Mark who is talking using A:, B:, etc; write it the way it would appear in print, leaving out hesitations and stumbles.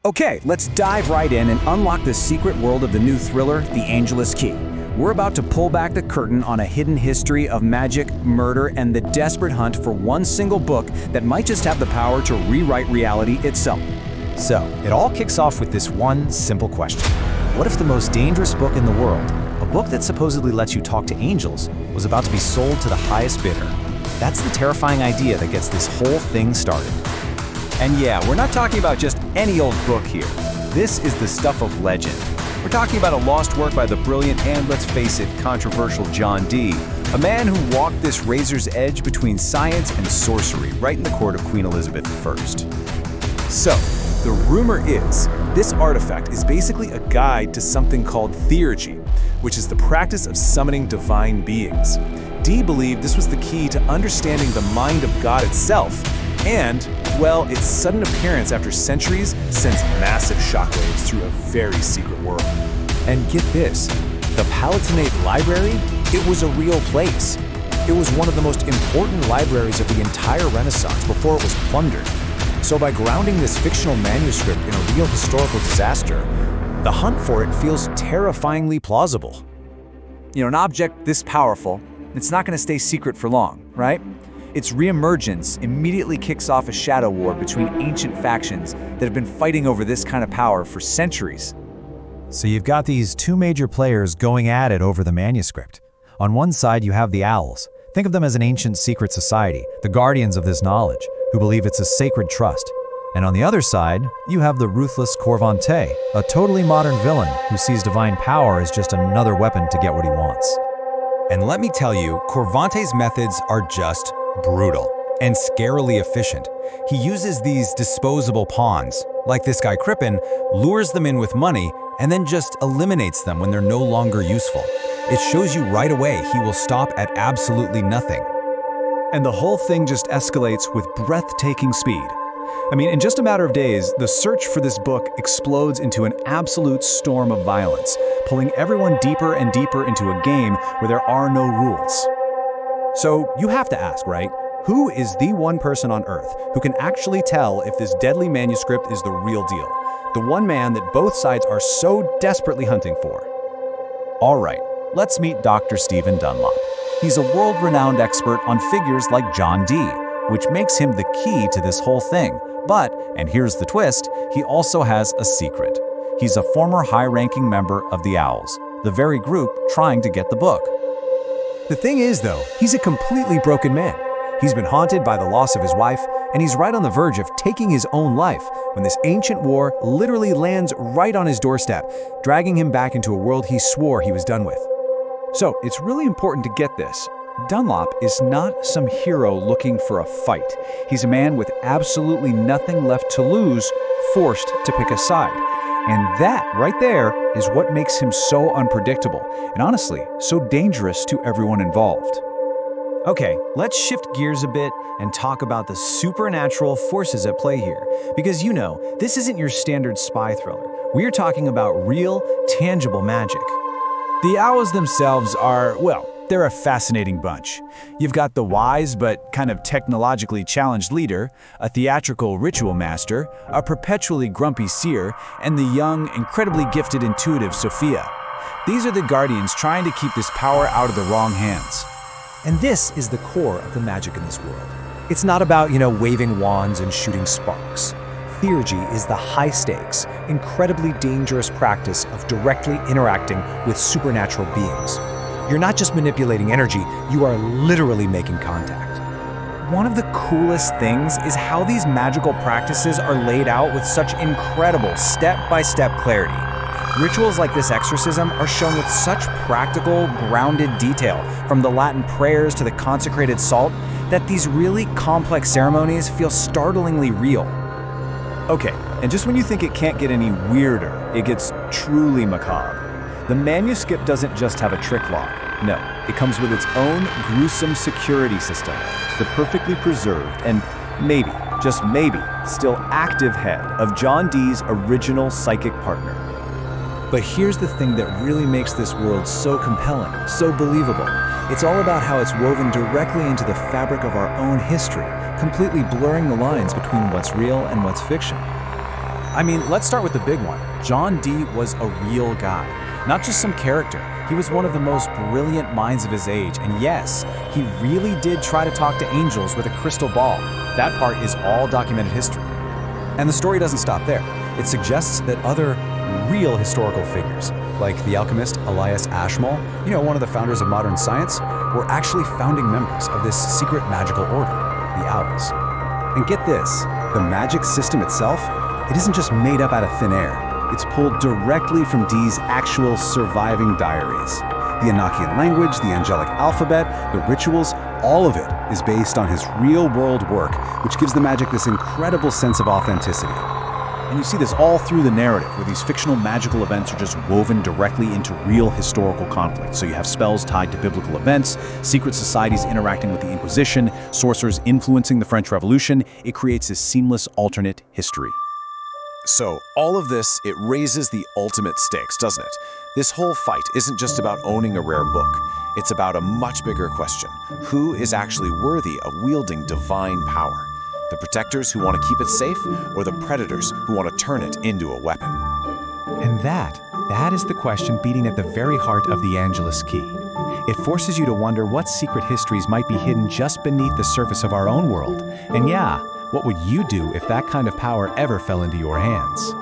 A: Okay, let's dive right in and unlock the secret world of the new thriller, The Angelus Key. We're about to pull back the curtain on a hidden history of magic, murder, and the desperate hunt for one single book that might just have the power to rewrite reality itself.
B: So, it all kicks off with this one simple question. What if the most dangerous book in the world, a book that supposedly lets you talk to angels, was about to be sold to the highest bidder? That's the terrifying idea that gets this whole thing started.
A: And yeah, we're not talking about just any old book here. This is the stuff of legend. We're talking about a lost work by the brilliant and, let's face it, controversial John Dee, a man who walked this razor's edge between science and sorcery right in the court of Queen Elizabeth I. So, the rumor is, this artifact is basically a guide to something called theurgy, which is the practice of summoning divine beings. Dee believed this was the key to understanding the mind of God itself, and, well, its sudden appearance after centuries sends massive shockwaves through a very secret world. And get this, the Palatinate Library, it was a real place. It was one of the most important libraries of the entire Renaissance before it was plundered. So by grounding this fictional manuscript in a real historical disaster, the hunt for it feels terrifyingly plausible.
C: You know, an object this powerful, it's not going to stay secret for long, right? Its reemergence immediately kicks off a shadow war between ancient factions that have been fighting over this kind of power for centuries.
B: So you've got these two major players going at it over the manuscript. On one side, you have the Owls. Think of them as an ancient secret society, the guardians of this knowledge, who believe it's a sacred trust. And on the other side, you have the ruthless Corvante, a totally modern villain who sees divine power as just another weapon to get what he wants.
D: And let me tell you, Corvante's methods are just brutal and scarily efficient. He uses these disposable pawns, like this guy Crippen, lures them in with money, and then just eliminates them when they're no longer useful. It shows you right away he will stop at absolutely nothing.
A: And the whole thing just escalates with breathtaking speed. I mean, in just a matter of days, the search for this book explodes into an absolute storm of violence, pulling everyone deeper and deeper into a game where there are no rules. So you have to ask, right? Who is the one person on Earth who can actually tell if this deadly manuscript is the real deal? The one man that both sides are so desperately hunting for. All right, let's meet Dr. Stephen Dunlop. He's a world-renowned expert on figures like John Dee, which makes him the key to this whole thing. But, and here's the twist, he also has a secret. He's a former high-ranking member of the Owls, the very group trying to get the book. The thing is, though, he's a completely broken man. He's been haunted by the loss of his wife, and he's right on the verge of taking his own life when this ancient war literally lands right on his doorstep, dragging him back into a world he swore he was done with. So, it's really important to get this. Dunlop is not some hero looking for a fight. He's a man with absolutely nothing left to lose, forced to pick a side. And that, right there, is what makes him so unpredictable, and honestly, so dangerous to everyone involved. Okay, let's shift gears a bit and talk about the supernatural forces at play here. Because you know, this isn't your standard spy thriller. We're talking about real, tangible magic. The Owls themselves are, well, they're a fascinating bunch. You've got the wise but kind of technologically challenged leader, a theatrical ritual master, a perpetually grumpy seer, and the young, incredibly gifted intuitive Sofia. These are the guardians trying to keep this power out of the wrong hands. And this is the core of the magic in this world. It's not about, waving wands and shooting sparks. Theurgy is the high-stakes, incredibly dangerous practice of directly interacting with supernatural beings. You're not just manipulating energy, you are literally making contact. One of the coolest things is how these magical practices are laid out with such incredible step-by-step clarity. Rituals like this exorcism are shown with such practical, grounded detail, from the Latin prayers to the consecrated salt, that these really complex ceremonies feel startlingly real. Okay, and just when you think it can't get any weirder, it gets truly macabre. The manuscript doesn't just have a trick lock. No, it comes with its own gruesome security system, the perfectly preserved and maybe, just maybe, still active head of John Dee's original psychic partner. But here's the thing that really makes this world so compelling, so believable. It's all about how it's woven directly into the fabric of our own history, completely blurring the lines between what's real and what's fiction.
B: I mean, let's start with the big one. John Dee was a real guy, not just some character. He was one of the most brilliant minds of his age, and yes, he really did try to talk to angels with a crystal ball. That part is all documented history.
A: And the story doesn't stop there. It suggests that other real historical figures, like the alchemist Elias Ashmole, one of the founders of modern science, were actually founding members of this secret magical order, the Owls. And get this, the magic system itself, it isn't just made up out of thin air. It's pulled directly from Dee's actual surviving diaries. The Enochian language, the angelic alphabet, the rituals, all of it is based on his real-world work, which gives the magic this incredible sense of authenticity. And you see this all through the narrative, where these fictional magical events are just woven directly into real historical conflict. So you have spells tied to biblical events, secret societies interacting with the Inquisition, sorcerers influencing the French Revolution. It creates this seamless alternate history.
E: So, all of this, it raises the ultimate stakes, doesn't it? This whole fight isn't just about owning a rare book. It's about a much bigger question. Who is actually worthy of wielding divine power? The protectors who want to keep it safe, or the predators who want to turn it into a weapon?
B: And that is the question beating at the very heart of the Angelus Key. It forces you to wonder what secret histories might be hidden just beneath the surface of our own world. And yeah, what would you do if that kind of power ever fell into your hands?